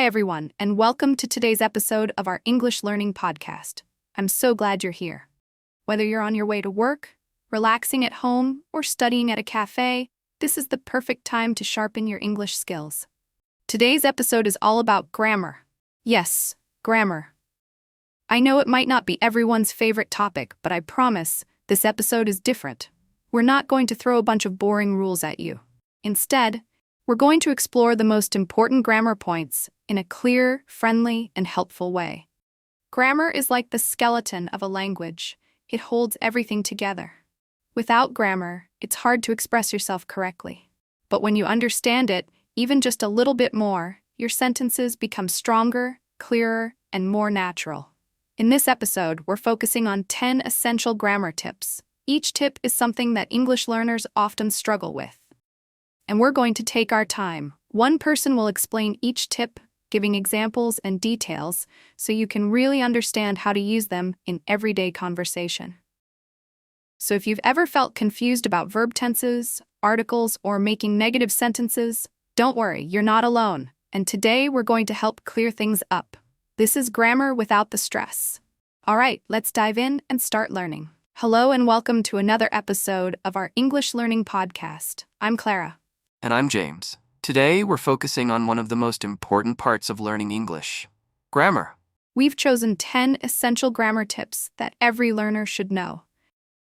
Hi, everyone, and welcome to today's episode of our English Learning Podcast. I'm so glad you're here. Whether you're on your way to work, relaxing at home, or studying at a cafe, this is the perfect time to sharpen your English skills. Today's episode is all about grammar. Yes, grammar. I know it might not be everyone's favorite topic, but I promise this episode is different. We're not going to throw a bunch of boring rules at you. Instead, we're going to explore the most important grammar points in a clear, friendly, and helpful way. Grammar is like the skeleton of a language. It holds everything together. Without grammar, it's hard to express yourself correctly. But when you understand it, even just a little bit more, your sentences become stronger, clearer, and more natural. In this episode, we're focusing on 10 essential grammar tips. Each tip is something that English learners often struggle with. And we're going to take our time. One person will explain each tip, giving examples and details, so you can really understand how to use them in everyday conversation. So if you've ever felt confused about verb tenses, articles, or making negative sentences, don't worry, you're not alone. And today we're going to help clear things up. This is grammar without the stress. All right, let's dive in and start learning. Hello and welcome to another episode of our English Learning Podcast. I'm Clara. And I'm James. Today, we're focusing on one of the most important parts of learning English: grammar. We've chosen 10 essential grammar tips that every learner should know.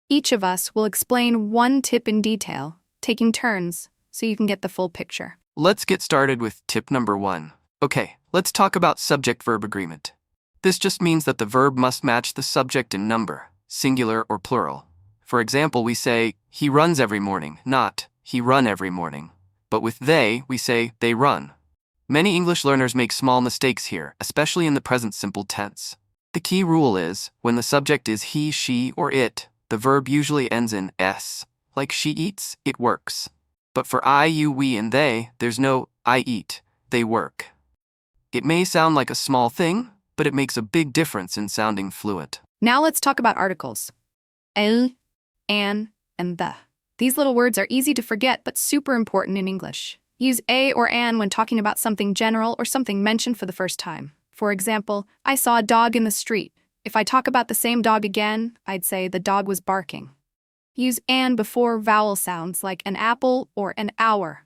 Each of us will explain one tip in detail, taking turns, so you can get the full picture. Let's get started with tip number 1. Okay, let's talk about subject-verb agreement. This just means that the verb must match the subject in number, singular or plural. For example, we say, he runs every morning, not, he run every morning. But with they, we say, they run. Many English learners make small mistakes here, especially in the present simple tense. The key rule is, when the subject is he, she, or it, the verb usually ends in s. Like she eats, it works. But for I, you, we, and they, there's no I eat, they work. It may sound like a small thing, but it makes a big difference in sounding fluent. Now let's talk about articles. El, an, and the. These little words are easy to forget but super important in English. Use a or an when talking about something general or something mentioned for the first time. For example, I saw a dog in the street. If I talk about the same dog again, I'd say the dog was barking. Use an before vowel sounds like an apple or an hour.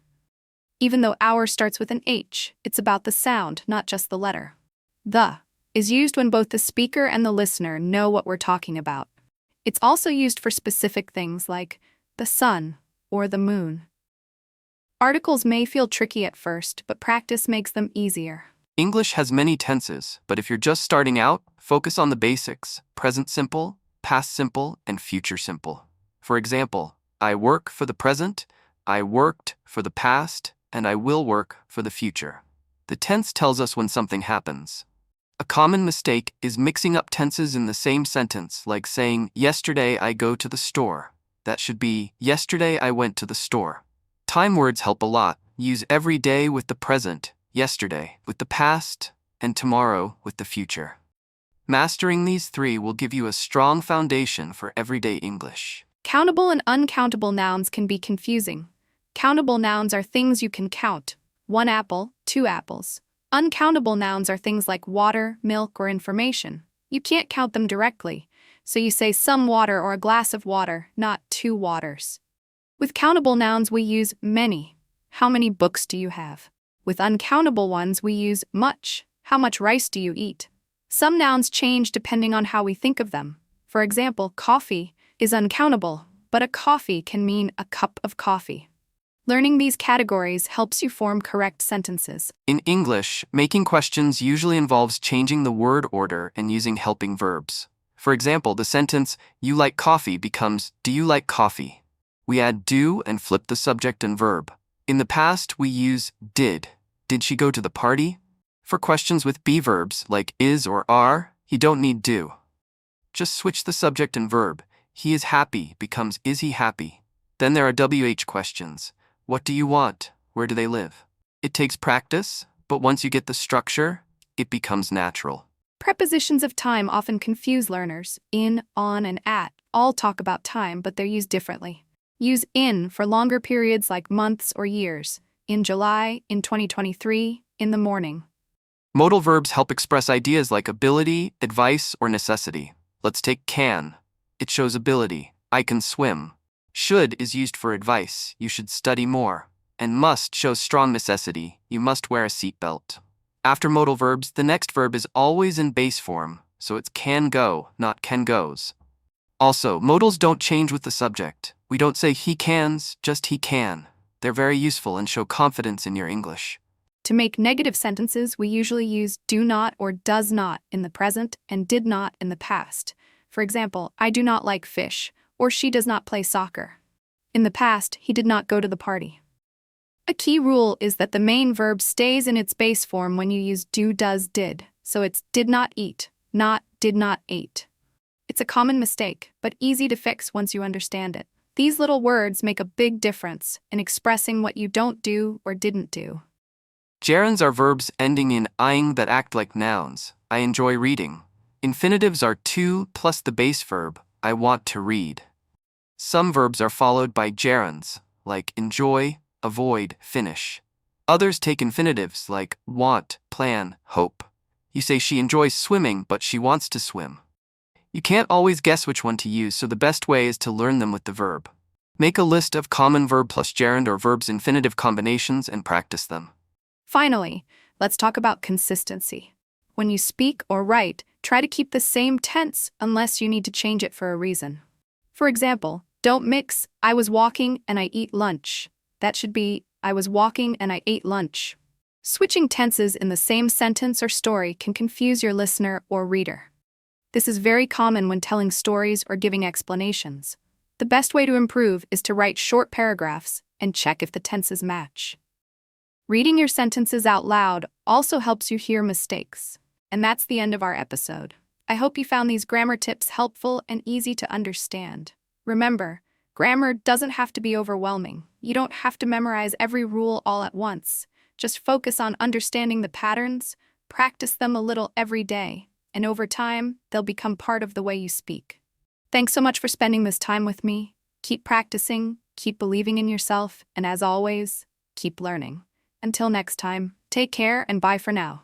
Even though hour starts with an H, it's about the sound, not just the letter. The is used when both the speaker and the listener know what we're talking about. It's also used for specific things like the sun, or the moon. Articles may feel tricky at first, but practice makes them easier. English has many tenses, but if you're just starting out, focus on the basics: present simple, past simple, and future simple. For example, I work for the present, I worked for the past, and I will work for the future. The tense tells us when something happens. A common mistake is mixing up tenses in the same sentence, like saying, yesterday I go to the store. That should be, yesterday I went to the store. Time words help a lot. Use every day with the present, yesterday with the past, and tomorrow with the future. Mastering these three will give you a strong foundation for everyday English. Countable and uncountable nouns can be confusing. Countable nouns are things you can count. 1 apple, 2 apples. Uncountable nouns are things like water, milk, or information. You can't count them directly. So you say some water or a glass of water, not 2 waters. With countable nouns, we use many. How many books do you have? With uncountable ones, we use much. How much rice do you eat? Some nouns change depending on how we think of them. For example, coffee is uncountable, but a coffee can mean a cup of coffee. Learning these categories helps you form correct sentences. In English, making questions usually involves changing the word order and using helping verbs. For example, the sentence, you like coffee becomes, do you like coffee? We add do and flip the subject and verb. In the past, we use did. Did she go to the party? For questions with be verbs, like is or are, you don't need do. Just switch the subject and verb. He is happy becomes, is he happy? Then there are WH questions. What do you want? Where do they live? It takes practice, but once you get the structure, it becomes natural. Prepositions of time often confuse learners. In, on, and at all talk about time, but they're used differently. Use in for longer periods like months or years. In July, in 2023, in the morning. Modal verbs help express ideas like ability, advice, or necessity. Let's take can. It shows ability. I can swim. Should is used for advice. You should study more. And must shows strong necessity. You must wear a seatbelt. After modal verbs, the next verb is always in base form, so it's can go, not can goes. Also, modals don't change with the subject. We don't say he cans, just he can. They're very useful and show confidence in your English. To make negative sentences, we usually use do not or does not in the present and did not in the past. For example, I do not like fish, or she does not play soccer. In the past, he did not go to the party. A key rule is that the main verb stays in its base form when you use do, does, did, so it's did not eat, not did not ate. It's a common mistake, but easy to fix once you understand it. These little words make a big difference in expressing what you don't do or didn't do. Gerunds are verbs ending in ing that act like nouns. I enjoy reading. Infinitives are to plus the base verb, I want to read. Some verbs are followed by gerunds, like enjoy, avoid, finish. Others take infinitives like want, plan, hope. You say she enjoys swimming, but she wants to swim. You can't always guess which one to use, so the best way is to learn them with the verb. Make a list of common verb plus gerund or verbs infinitive combinations and practice them. Finally, let's talk about consistency. When you speak or write, try to keep the same tense unless you need to change it for a reason. For example, don't mix I was walking and I eat lunch. That should be I was walking and I ate lunch. Switching tenses in the same sentence or story can confuse your listener or reader. This is very common when telling stories or giving explanations. The best way to improve is to write short paragraphs and check if the tenses match. Reading your sentences out loud also helps you hear mistakes. And that's the end of our episode. I hope you found these grammar tips helpful and easy to understand. Remember, grammar doesn't have to be overwhelming. You don't have to memorize every rule all at once. Just focus on understanding the patterns, practice them a little every day, and over time, they'll become part of the way you speak. Thanks so much for spending this time with me. Keep practicing, keep believing in yourself, and as always, keep learning. Until next time, take care and bye for now.